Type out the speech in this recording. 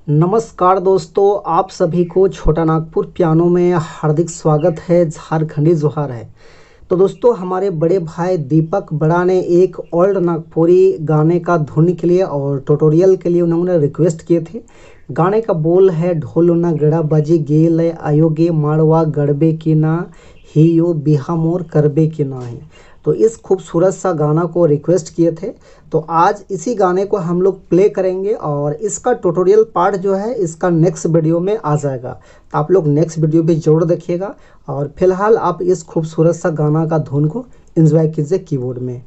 नमस्कार दोस्तों, आप सभी को छोटा नागपुर पियानो में हार्दिक स्वागत है। झारखंडी जोहार है। तो दोस्तों, हमारे बड़े भाई दीपक बड़ा ने एक ओल्ड नागपुरी गाने का धुन के लिए और ट्यूटोरियल के लिए उन्होंने रिक्वेस्ट किए थे। गाने का बोल है, ढोलना गड़ा बाजी गेल आयोगे माड़वा गड़बे की ना ही यो बिहा मोर करबे की ना है। तो इस खूबसूरत सा गाना को रिक्वेस्ट किए थे, तो आज इसी गाने को हम लोग प्ले करेंगे और इसका ट्यूटोरियल पार्ट जो है इसका नेक्स्ट वीडियो में आ जाएगा। तो आप लोग नेक्स्ट वीडियो भी जरूर देखिएगा और फिलहाल आप इस खूबसूरत सा गाना का धुन को एंजॉय कीजिए कीबोर्ड में।